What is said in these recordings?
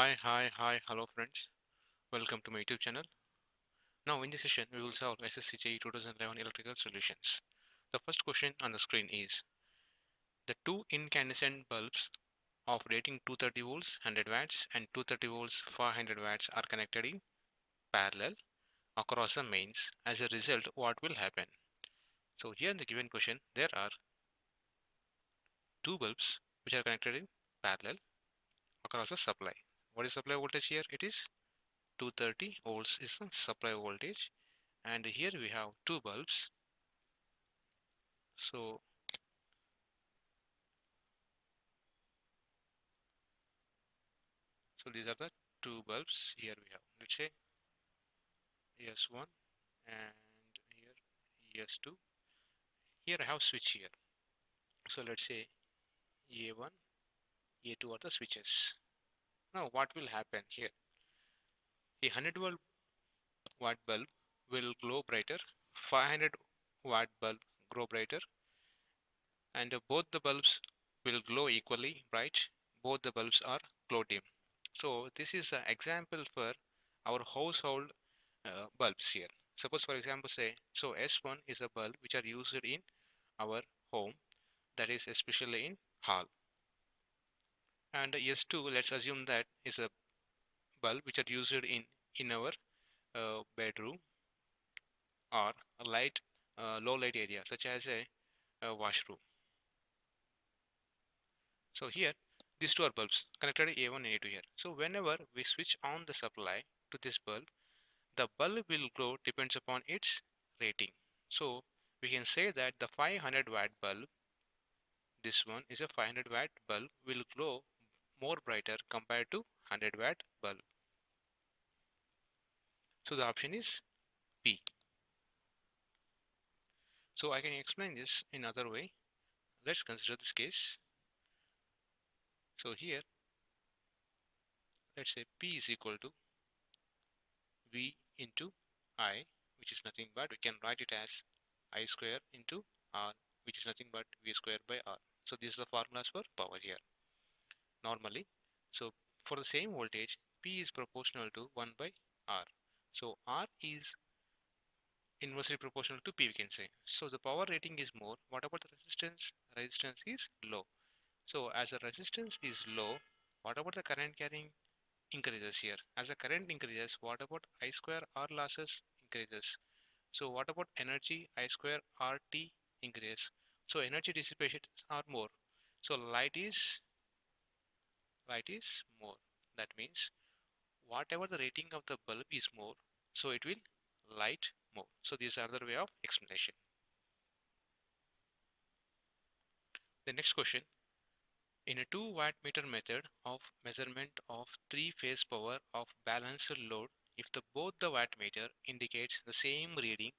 Hello friends. Welcome to my YouTube channel. Now in this session, we will solve SSCJE 2011 electrical solutions. The first question on the screen is, the two incandescent bulbs of rating 230 volts 100 watts and 230 volts 400 watts are connected in parallel across the mains. As a result, what will happen? So here in the given question, there are two bulbs which are connected in parallel across the supply. What is supply voltage here? It is 230 volts is the supply voltage, and here we have two bulbs. So these are the two bulbs. Here we have, let's say, ES1 and here ES2. Here I have switch here. So let's say A1, A2 are the switches. Now what will happen here? A 100 watt bulb will glow brighter, 500 watt bulb glow brighter, and both the bulbs will glow equally bright. Both the bulbs are glow dim. So this is an example for our household bulbs here. Suppose for example say, so S1 is a bulb which are used in our home, that is especially in hall. And S2, let's assume that is a bulb which are used in our bedroom or a light low light area such as a washroom. So here these two are bulbs connected A1 and A2 here. So whenever we switch on the supply to this bulb, the bulb will glow depends upon its rating. So we can say that the 500 watt bulb, this one is a 500 watt bulb, will glow more brighter compared to 100 watt bulb. So the option is B. So I can explain this in other way. Let's consider this case. So here let's say P is equal to V into I, which is nothing but we can write it as I square into R, which is nothing but V square by R. So this is the formulas for power here normally. So for the same voltage, P is proportional to 1 by R. So R is inversely proportional to P, we can say. So the power rating is more. What about the resistance? Resistance is low. So as the resistance is low, what about the current carrying increases here? As the current increases, what about I square R losses increases? So what about energy? I square RT increases. So energy dissipation are more. So light is more. That means whatever the rating of the bulb is more, so it will light more. So this is another way of explanation. The next question, in a 2 watt meter method of measurement of three phase power of balanced load, if the both the watt meter indicates the same reading,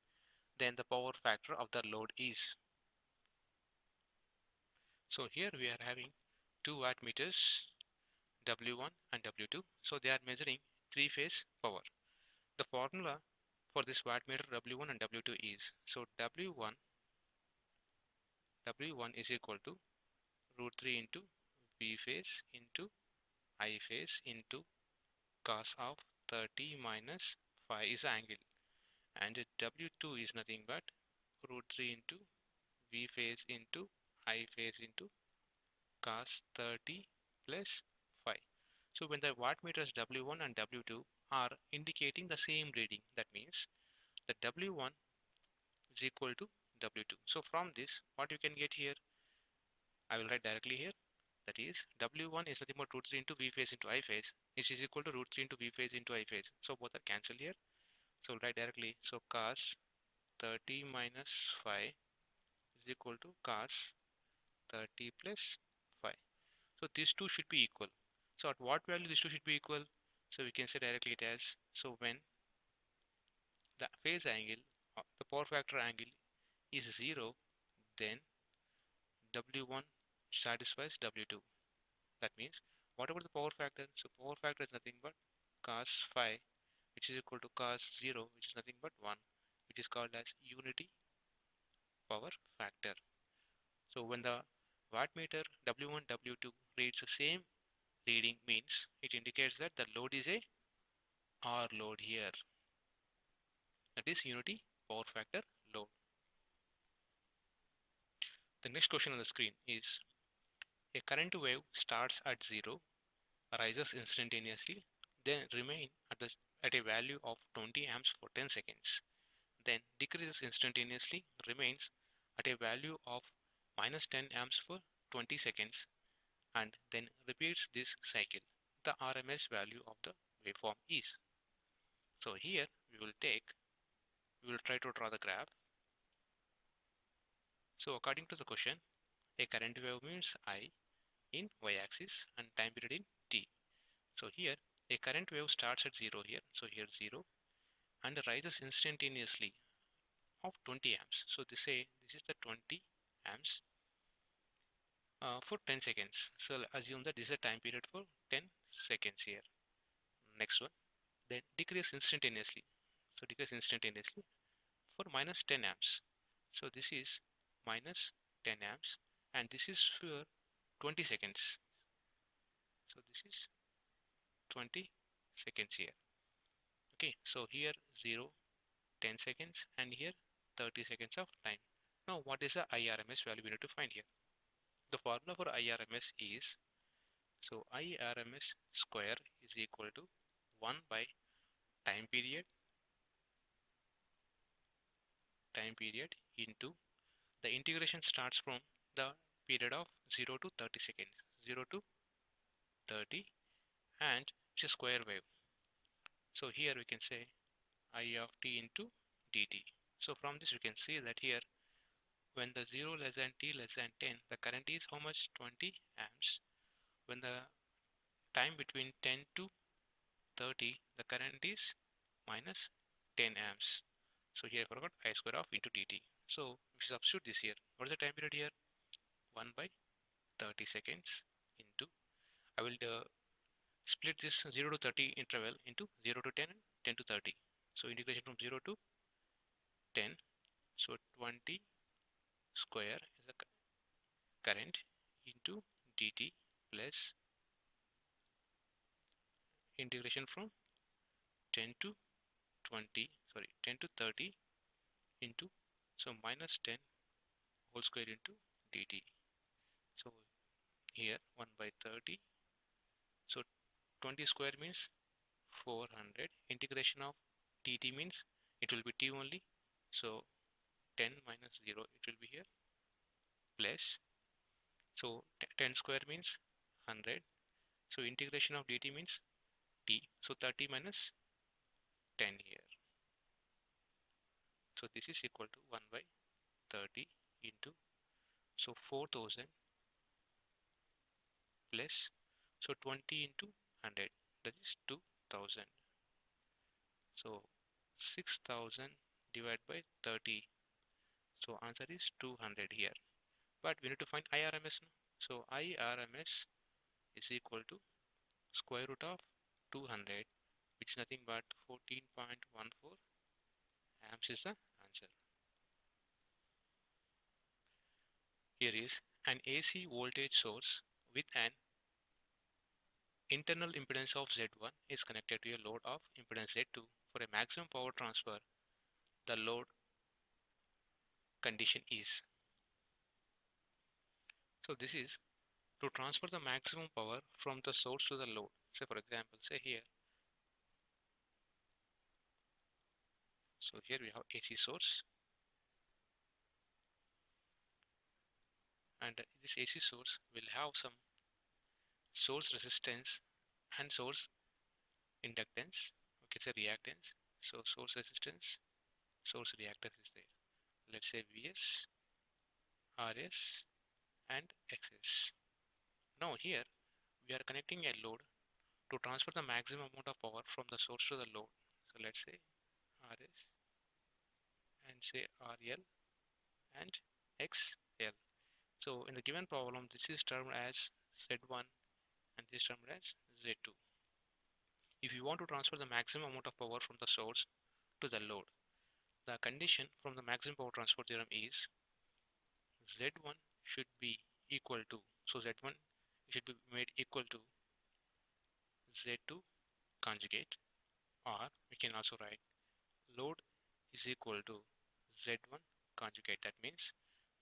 then the power factor of the load is. So here we are having 2 watt meters W1 and W2. So they are measuring three phase power. The formula for this wattmeter W1 and W2 is, so W1 is equal to root 3 into V phase into I phase into cos of 30 minus phi is the angle, and W2 is nothing but root 3 into V phase into I phase into cos 30 plus phi. So when the wattmeters W1 and W2 are indicating the same reading, that means the W1 is equal to W2. So from this, what you can get here, I will write directly here. That is, W1 is nothing but root 3 into V phase into I phase, which is equal to root 3 into V phase into I phase. So both are cancelled here. So we'll write directly. So cos 30 minus phi is equal to cos 30 plus phi. So these two should be equal. So at what value these two should be equal? So we can say directly it as, so when the phase angle, the power factor angle is 0, then W1 satisfies W2. That means whatever the power factor, so power factor is nothing but cos phi, which is equal to cos 0, which is nothing but 1, which is called as unity power factor. So when the wattmeter W1 W2 reads the same leading means it indicates that the load is a R load here. That is unity power factor load. The next question on the screen is a current wave starts at 0, rises instantaneously, then remain at a value of 20 amps for 10 seconds, then decreases instantaneously, remains at a value of minus 10 amps for 20 seconds, and then repeats this cycle. The RMS value of the waveform is. So here we will try to draw the graph. So according to the question, a current wave means I in y-axis and time period in t. So here a current wave starts at 0 here. So here 0 and rises instantaneously of 20 amps. So they say this is the 20 amps for 10 seconds. So assume that this is a time period for 10 seconds here. Next one, then decrease instantaneously. So decrease instantaneously for minus 10 amps. So this is minus 10 amps and this is for 20 seconds. So this is 20 seconds here. Okay, so here 0, 10 seconds and here 30 seconds of time. Now what is the IRMS value we need to find here? The formula for IRMS is, so IRMS square is equal to 1 by time period into the integration starts from the period of 0 to 30 seconds, 0 to 30, and it's a square wave. So here we can say I of t into dt. So from this we can see that here when the 0 less than t less than 10, the current is how much? 20 amps. When the time between 10 to 30, the current is minus 10 amps. So here I forgot I square of into dt. So if you substitute this here, what is the time period here? 1 by 30 seconds into, I will split this 0 to 30 interval into 0 to 10 and 10 to 30. So integration from 0 to 10. So 20 square is the current into dt plus integration from 10 to 20, sorry, 10 to 30 into, so minus 10 whole square into dt. So here 1 by 30. So 20 square means 400. Integration of dt means it will be t only. So 10 minus 0 it will be here plus, so 10 square means 100. So integration of dt means t. So 30 minus 10 here. So this is equal to 1 by 30 into, so 4000 plus, so 20 into 100, that is 2000. So 6000 divided by 30. So answer is 200 here. But we need to find IRMS now. So IRMS is equal to square root of 200, which is nothing but 14.14 amps is the answer. Here is an AC voltage source with an internal impedance of Z1 is connected to a load of impedance Z2 for a maximum power transfer. The load condition is. So this is to transfer the maximum power from the source to the load. Say for example, say here. So here we have AC source, and this AC source will have some source resistance and source inductance. Okay, it's a reactance. So source resistance, source reactance is there. Let's say Vs, Rs, and Xs. Now here we are connecting a load to transfer the maximum amount of power from the source to the load. So let's say Rs and say RL and XL. So in the given problem, this is termed as Z1 and this is termed as Z2. If you want to transfer the maximum amount of power from the source to the load, the condition from the maximum power transfer theorem is Z1 should be equal to, so Z1 should be made equal to Z2 conjugate, or we can also write load is equal to Z1 conjugate. That means,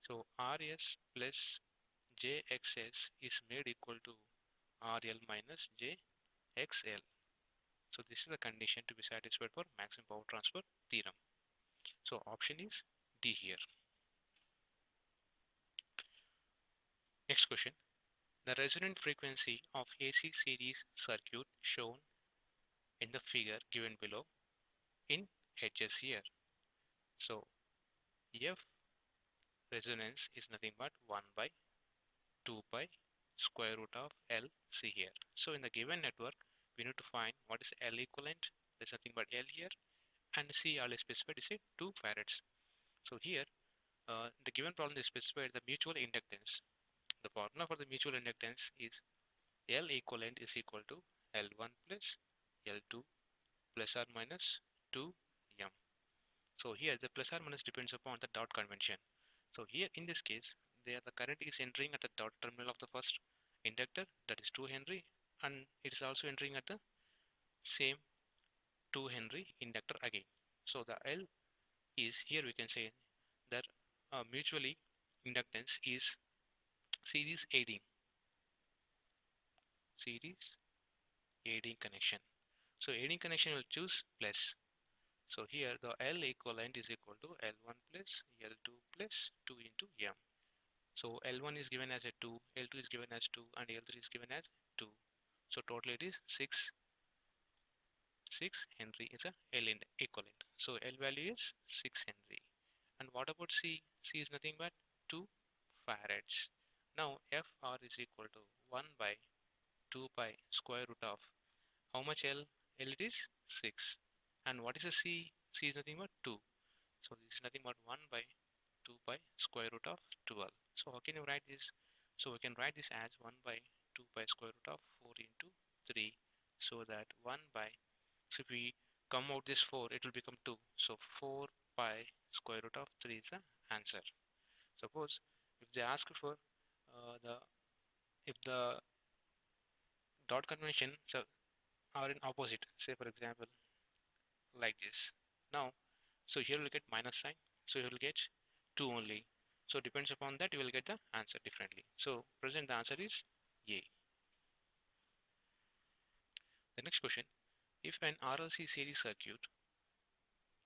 so RS plus JXS is made equal to RL minus JXL. So this is the condition to be satisfied for maximum power transfer theorem. So option is D here. Next question. The resonant frequency of AC series circuit shown in the figure given below in Hz here. So F resonance is nothing but 1 by 2 pi square root of L C here. So in the given network, we need to find what is L equivalent. There's nothing but L here, and C all is specified is 2 farads. So here, the given problem is specified the mutual inductance. The formula for the mutual inductance is L equivalent is equal to L1 plus L2 plus or minus 2M. So here the plus or minus depends upon the dot convention. So here in this case, there the current is entering at the dot terminal of the first inductor, that is 2 Henry, and it is also entering at the same 2 Henry inductor again. So the L is here we can say that mutually inductance is series aiding connection. So aiding connection will choose plus. So here the L equivalent is equal to L1 plus L2 plus 2 into M. So L1 is given as a 2, L2 is given as 2, and L3 is given as 2. So total it is 6 Henry is a L equivalent. So L value is 6 Henry. And what about C? C is nothing but 2 farads. Now FR is equal to 1 by 2 pi square root of how much L? L it is 6. And what is a C? C is nothing but 2. So this is nothing but 1 by 2 pi square root of 12. So how can you write this? So we can write this as 1 by 2 pi square root of 4 into 3. So that 1 by, so if we come out this 4, it will become 2. So 4 pi square root of 3 is the answer. Suppose if they ask for the if the dot convention so are in opposite, say for example like this. Now, so here we'll get minus sign. So you will get 2 only. So depends upon that you will get the answer differently. So present the answer is A. The next question, if an RLC series circuit,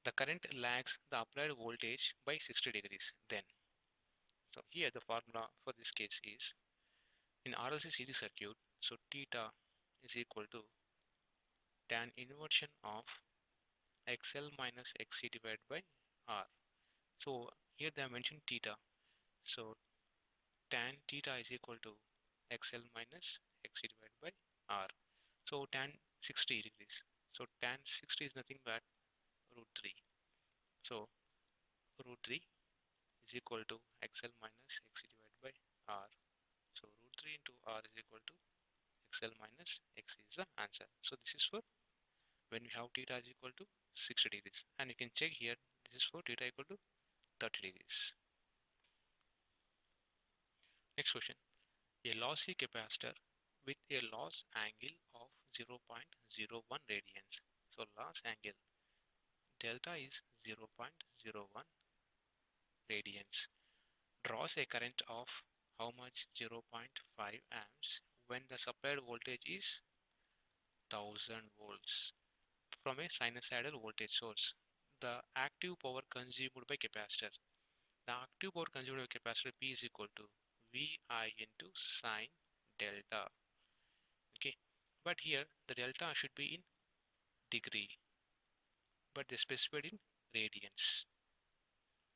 the current lags the applied voltage by 60 degrees, then. So here the formula for this case is in RLC series circuit, so theta is equal to tan inversion of XL minus XC divided by R. So here they have mentioned theta. So tan theta is equal to XL minus XC divided by R. So tan 60 degrees. So tan 60 is nothing but root 3. So root 3 is equal to XL minus XC divided by R. So root 3 into R is equal to XL minus XC is the answer. So this is for when we have theta is equal to 60 degrees. And you can check here, this is for theta equal to 30 degrees. Next question. A lossy capacitor with a loss angle of 0.01 radians. So loss angle delta is 0.01 radians. Draws a current of how much? 0.5 amps when the supplied voltage is 1000 volts from a sinusoidal voltage source. The active power consumed by capacitor. The active power consumed by capacitor P is equal to VI into sine delta. Okay, but here the delta should be in degree, but they specified in radians.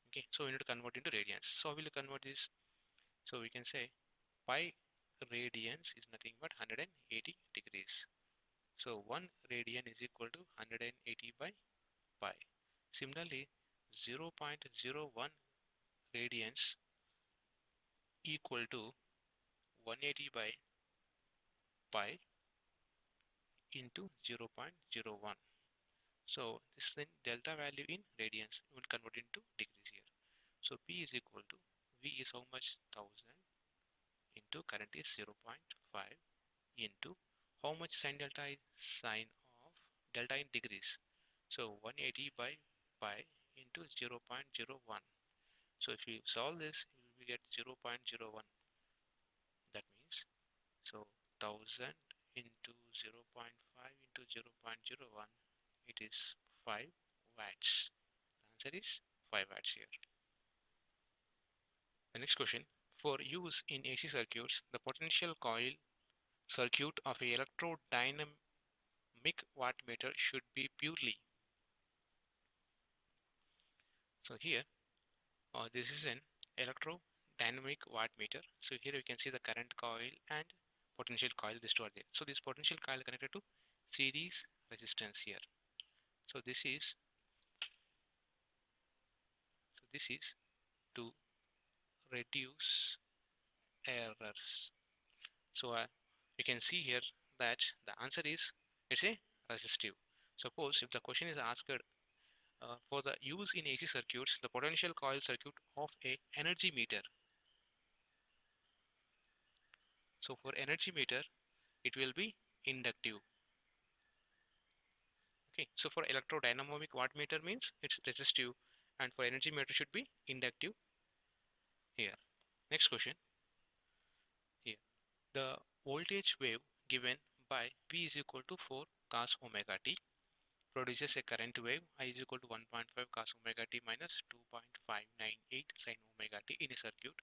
Okay, so we need to convert into radians. So we will convert this. So we can say pi radians is nothing but 180 degrees. So 1 radian is equal to 180 by pi. Similarly, 0.01 radians equal to 180 by pi into 0.01. So this is in delta value in radians. We will convert into degrees here. So P is equal to V is how much? 1000 into current is 0.5 into How much sine delta is sine of delta in degrees? So 180 by pi into 0.01. So if you solve this, you will get 0.01. That means, so 1000 into 0.5 into 0.01, it is 5 watts. The answer is 5 watts here. The next question, for use in AC circuits, the potential coil circuit of a electrodynamic wattmeter should be purely. So here, this is an electrodynamic wattmeter. So here you can see the current coil and potential coil, these two are there. So this potential coil connected to series resistance here. So this is to reduce errors. So you can see here that the answer is, it's a resistive. Suppose if the question is asked for the use in AC circuits, the potential coil circuit of a energy meter. So for energy meter, it will be inductive. Okay, so for electrodynamic wattmeter means it's resistive, and for energy meter should be inductive here. Next question here. The voltage wave given by P is equal to 4 cos omega t produces a current wave I is equal to 1.5 cos omega t minus 2.598 sin omega t in a circuit,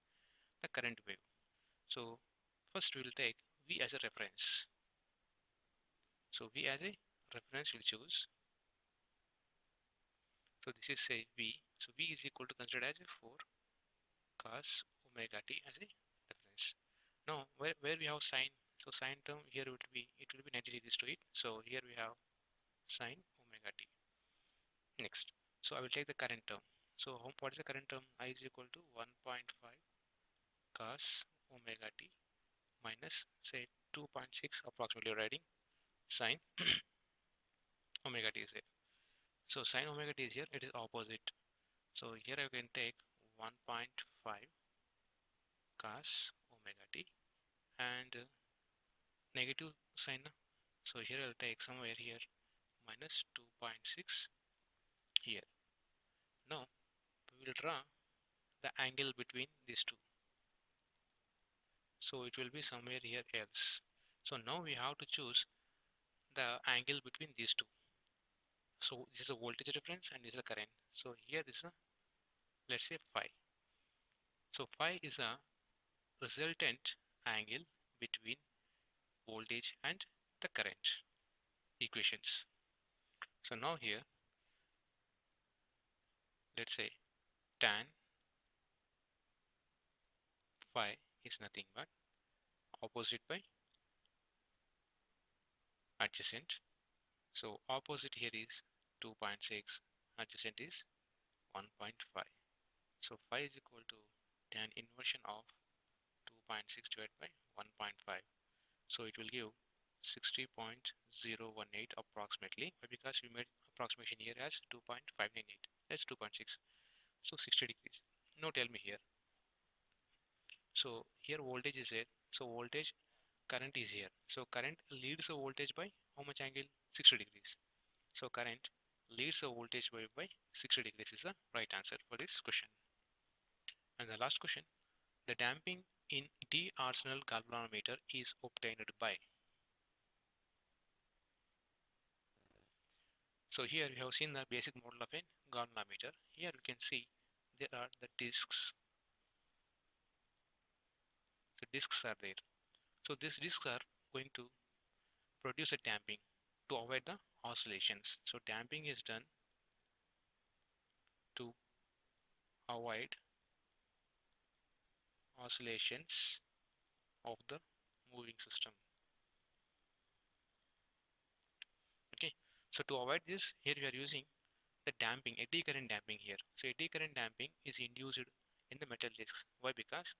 the current wave. So first we will take V as a reference. So V as a reference we'll choose. So this is say V. So V is equal to considered as a 4 cos omega t as a reference. Now where we have sine, so sine term here it will be 90 degrees to it. So here we have sine omega t. Next, so I will take the current term. So what is the current term? I is equal to 1.5 cos omega t minus say 2.6 approximately writing sine omega t is here. So sine omega t is here, it is opposite. So here I can take 1.5 cos omega t and negative sign. So here I'll take somewhere here minus 2.6 here. Now we will draw the angle between these two. So it will be somewhere here else. So now we have to choose the angle between these two. So this is a voltage difference and this is a current. So here this is a, let's say phi. So phi is a resultant angle between voltage and the current equations. So now here, let's say tan phi is nothing but opposite by adjacent. So opposite here is 2.6, adjacent is 1.5. So phi is equal to tan inversion of 2.6 divided by 1.5. So it will give 60.018 approximately, because we made approximation here as 2.598. That's 2.6. So 60 degrees. Now tell me here. So here voltage is here. So voltage current is here. So current leads the voltage by how much angle? 60 degrees. So current leads the voltage by 60 degrees is the right answer for this question. And the last question, the damping in D-Arsenal galvanometer is obtained by. So here we have seen the basic model of a galvanometer. Here you can see there are the discs. The discs are there. So these discs are going to produce a damping to avoid the oscillations. So damping is done to avoid oscillations of the moving system. Okay. So to avoid this, here we are using the damping, eddy current damping here. So eddy current damping is induced in the metal discs. Why? Because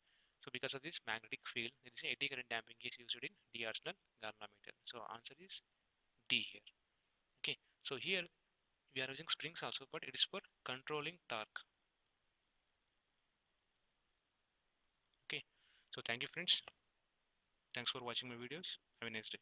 of this magnetic field, there is a eddy current damping is used in D-Arsenal galvanometer. So answer is D here. Okay. So here we are using springs also, but it is for controlling torque. Okay. So thank you friends. Thanks for watching my videos. Have a nice day.